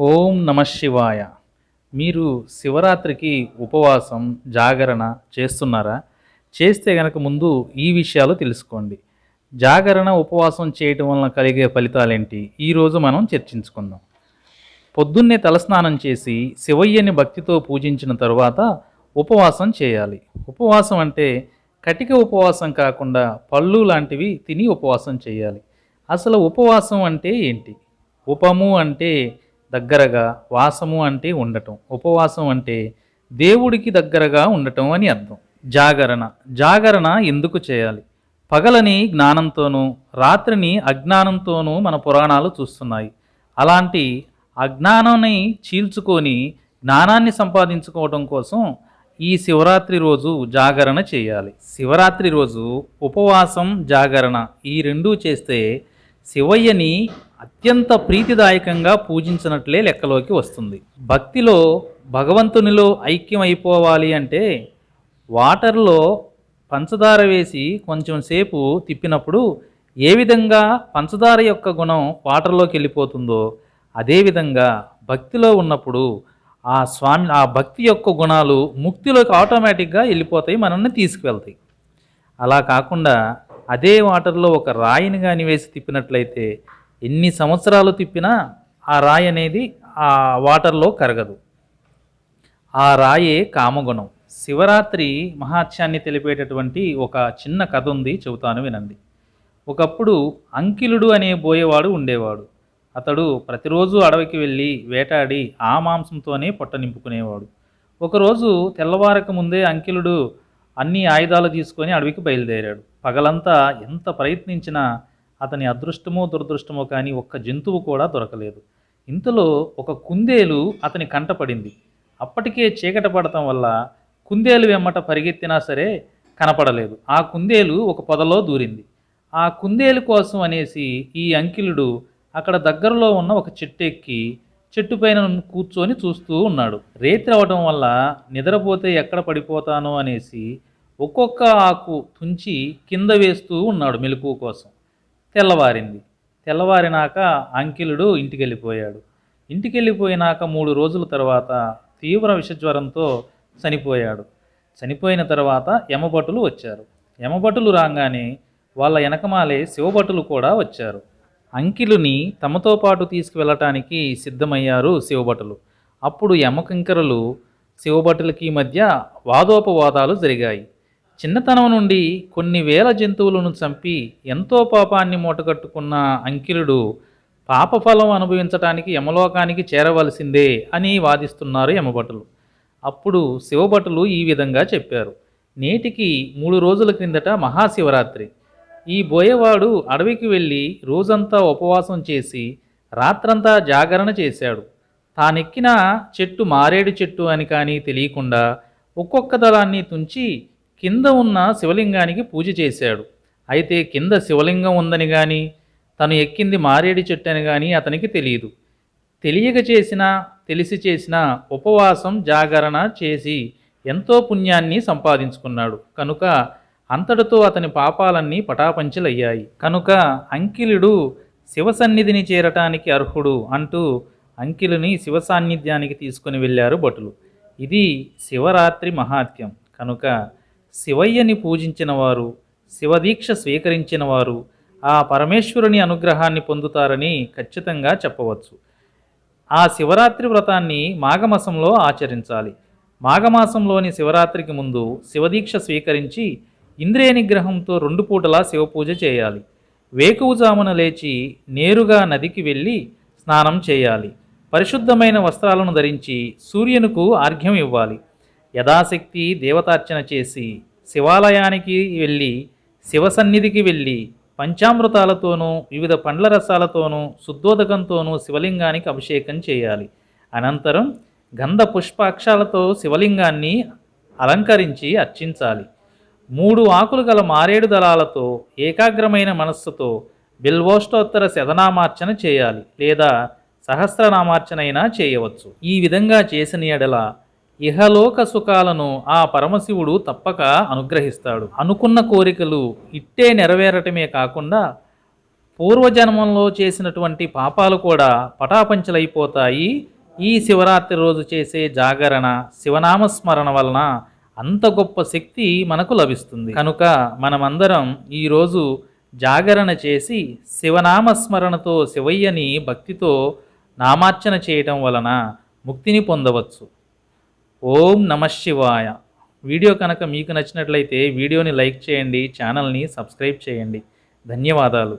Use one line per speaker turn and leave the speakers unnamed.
ఓం నమ శివాయ. మీరు శివరాత్రికి ఉపవాసం, జాగరణ చేస్తున్నారా? చేస్తే గనక ముందు ఈ విషయాలు తెలుసుకోండి. జాగరణ, ఉపవాసం చేయటం వలన కలిగే ఫలితాలేంటి? ఈరోజు మనం చర్చించుకుందాం. పొద్దున్నే తలస్నానం చేసి శివయ్యని భక్తితో పూజించిన తరువాత ఉపవాసం చేయాలి. ఉపవాసం అంటే కటిక ఉపవాసం కాకుండా పళ్ళు లాంటివి తిని ఉపవాసం చేయాలి. అసలు ఉపవాసం అంటే ఏంటి? ఉపము అంటే దగ్గరగా, వాసము అంటే ఉండటం. ఉపవాసం అంటే దేవుడికి దగ్గరగా ఉండటం అని అర్థం. జాగరణ. జాగరణ ఎందుకు చేయాలి? పగలని జ్ఞానంతోనూ, రాత్రిని అజ్ఞానంతోనూ మన పురాణాలు చూస్తున్నాయి. అలాంటి అజ్ఞానాన్ని చీల్చుకొని జ్ఞానాన్ని సంపాదించుకోవడం కోసం ఈ శివరాత్రి రోజు జాగరణ చేయాలి. శివరాత్రి రోజు ఉపవాసం, జాగరణ ఈ రెండూ చేస్తే శివయ్యని అత్యంత ప్రీతిదాయకంగా పూజించినట్లే లెక్కలోకి వస్తుంది. భక్తిలో భగవంతునిలో ఐక్యం అయిపోవాలి అంటే వాటర్లో పంచదార వేసి కొంచెం సేపు తిప్పినప్పుడు ఏ విధంగా పంచదార యొక్క గుణం వాటర్లోకి వెళ్ళిపోతుందో అదేవిధంగా భక్తిలో ఉన్నప్పుడు ఆ భక్తి యొక్క గుణాలు ముక్తిలోకి ఆటోమేటిక్గా వెళ్ళిపోతాయి, మనల్ని తీసుకువెళ్తాయి. అలా కాకుండా అదే వాటర్లో ఒక రాయిని కానీ వేసి తిప్పినట్లయితే ఎన్ని సంవత్సరాలు తిప్పినా ఆ రాయి అనేది ఆ వాటర్లో కరగదు. ఆ రాయే కామగుణం. శివరాత్రి మహాత్యాన్ని తెలిపేటటువంటి ఒక చిన్న కథ ఉంది, చెబుతాను వినండి. ఒకప్పుడు అంకిలుడు అనే బోయేవాడు ఉండేవాడు. అతడు ప్రతిరోజు అడవికి వెళ్ళి వేటాడి ఆ మాంసంతోనే పొట్ట నింపుకునేవాడు. ఒకరోజు తెల్లవారక ముందే అంకిలుడు అన్ని ఆయుధాలు తీసుకొని అడవికి బయలుదేరాడు. పగలంతా ఎంత ప్రయత్నించినా అతని అదృష్టమో దురదృష్టమో కానీ ఒక్క జంతువు కూడా దొరకలేదు. ఇంతలో ఒక కుందేలు అతని కంటపడింది. అప్పటికే చీకట పడటం వల్ల కుందేలు వెమ్మట పరిగెత్తినా సరే కనపడలేదు. ఆ కుందేలు ఒక పొదలో దూరింది. ఆ కుందేలు కోసం అనేసి ఈ అంకిలుడు అక్కడ దగ్గరలో ఉన్న ఒక చెట్టు ఎక్కి చెట్టుపైన కూర్చొని చూస్తూ ఉన్నాడు. రేత్రి అవడం వల్ల నిద్రపోతే ఎక్కడ పడిపోతానో అనేసి ఒక్కొక్క ఆకు తుంచి కింద వేస్తూ ఉన్నాడు మెలకువ కోసం. తెల్లవారింది. తెల్లవారినాక అంకిలుడు ఇంటికెళ్ళిపోయాడు. ఇంటికెళ్ళిపోయినాక 3 రోజుల తర్వాత తీవ్ర విషజ్వరంతో చనిపోయాడు. చనిపోయిన తర్వాత యమభటులు వచ్చారు. యమభటులు రాగానే వాళ్ళ వెనకమాలే శివభటులు కూడా వచ్చారు. అంకిలుని తమతో పాటు తీసుకువెళ్ళటానికి సిద్ధమయ్యారు శివభటులు. అప్పుడు యమకింకరులు శివభటులకి మధ్య వాదోపవాదాలు జరిగాయి. చిన్నతనం నుండి కొన్ని వేల జంతువులను చంపి ఎంతో పాపాన్ని మూటగట్టుకున్న అంకిలుడు పాపఫలం అనుభవించటానికి యమలోకానికి చేరవలసిందే అని వాదిస్తున్నారు యమభటులు. అప్పుడు శివభటులు ఈ విధంగా చెప్పారు. నేటికి 3 రోజుల క్రిందట మహాశివరాత్రి. ఈ బోయేవాడు అడవికి వెళ్ళి రోజంతా ఉపవాసం చేసి రాత్రంతా జాగరణ చేశాడు. తానెక్కిన చెట్టు మారేడు చెట్టు అని కానీ తెలియకుండా ఒక్కొక్క దళాన్ని తుంచి కింద ఉన్న శివలింగానికి పూజ చేశాడు. అయితే కింద శివలింగం ఉందని కానీ తను ఎక్కింది మారేడు చెట్టు అని కానీ అతనికి తెలియదు. తెలియక చేసినా తెలిసి చేసినా ఉపవాసం, జాగరణ చేసి ఎంతో పుణ్యాన్ని సంపాదించుకున్నాడు. కనుక అంతటితో అతని పాపాలన్నీ పటాపంచలయ్యాయి. కనుక అంకిలుడు శివసన్నిధిని చేరటానికి అర్హుడు అంటూ అంకిలుని శివ సాన్నిధ్యానికి తీసుకుని వెళ్ళారు భటులు. ఇది శివరాత్రి మహాత్యం. కనుక శివయ్యని పూజించిన వారు, శివదీక్ష స్వీకరించిన వారు ఆ పరమేశ్వరుని అనుగ్రహాన్ని పొందుతారని ఖచ్చితంగా చెప్పవచ్చు. ఆ శివరాత్రి వ్రతాన్ని మాఘమాసంలో ఆచరించాలి. మాఘమాసంలోని శివరాత్రికి ముందు శివదీక్ష స్వీకరించి ఇంద్రియ నిగ్రహంతో 2 పూటలా శివపూజ చేయాలి. వేకువజామున లేచి నేరుగా నదికి వెళ్ళి స్నానం చేయాలి. పరిశుద్ధమైన వస్త్రాలను ధరించి సూర్యునికు ఆర్ఘ్యం ఇవ్వాలి. యథాశక్తి దేవతార్చన చేసి శివాలయానికి వెళ్ళి శివసన్నిధికి వెళ్ళి పంచామృతాలతోనూ వివిధ పండ్ల రసాలతోనూ శుద్ధోదకంతోనూ శివలింగానికి అభిషేకం చేయాలి. అనంతరం గంధ పుష్పాక్షాలతో శివలింగాన్ని అలంకరించి అర్చించాలి. 3 ఆకులు గల మారేడు దళాలతో ఏకాగ్రమైన మనస్సుతో బిల్వోష్టోత్తర శతనామార్చన చేయాలి, లేదా సహస్రనామార్చన అయినా చేయవచ్చు. ఈ విధంగా చేసిన ఎడల ఇహలోక సుఖాలను ఆ పరమశివుడు తప్పక అనుగ్రహిస్తాడు. అనుకున్న కోరికలు ఇట్టే నెరవేరటమే కాకుండా పూర్వజన్మంలో చేసినటువంటి పాపాలు కూడా పటాపంచలైపోతాయి. ఈ శివరాత్రి రోజు చేసే జాగరణ, శివనామస్మరణ వలన అంత గొప్ప శక్తి మనకు లభిస్తుంది. కనుక మనమందరం ఈరోజు జాగరణ చేసి శివనామస్మరణతో శివయ్యని భక్తితో నామార్చన చేయటం వలన ముక్తిని పొందవచ్చు. ఓం నమః శివాయ. వీడియో కనుక మీకు నచ్చినట్లయితే వీడియోని లైక్ చేయండి, ఛానల్ని సబ్స్క్రైబ్ చేయండి. ధన్యవాదాలు.